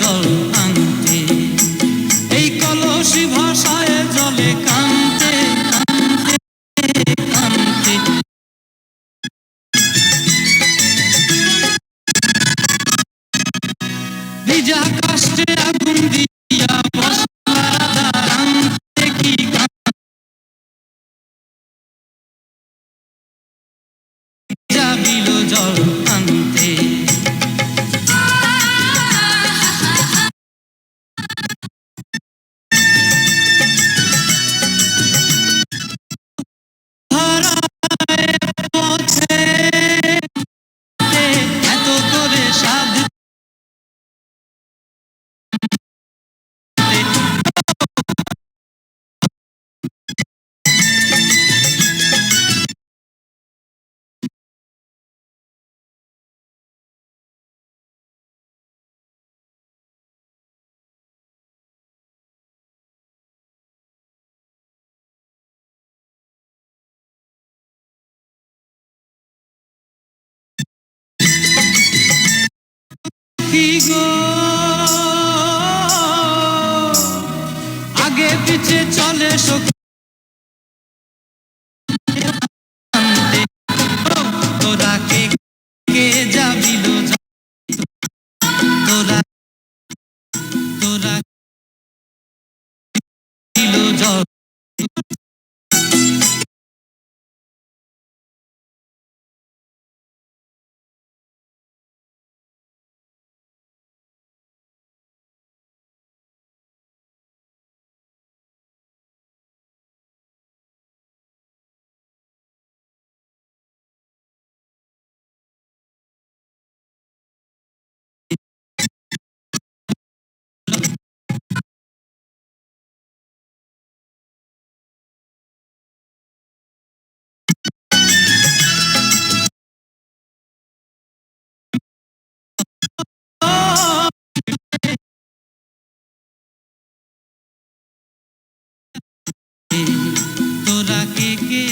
জল আনতে, এই কলসি ভাষায় জলে কানতে কানতে কানতে। ভিজা কাষ্টে আগুন দিয়া মশলা রাঁধতে কি যাবিল জল আনতে। পথে এত করে সাধতে, কি গো আগে পিছে চলে সখী আনতে। তোরা কে কে যাবিল তোরা তোরা দিল জল। তোরা কে কে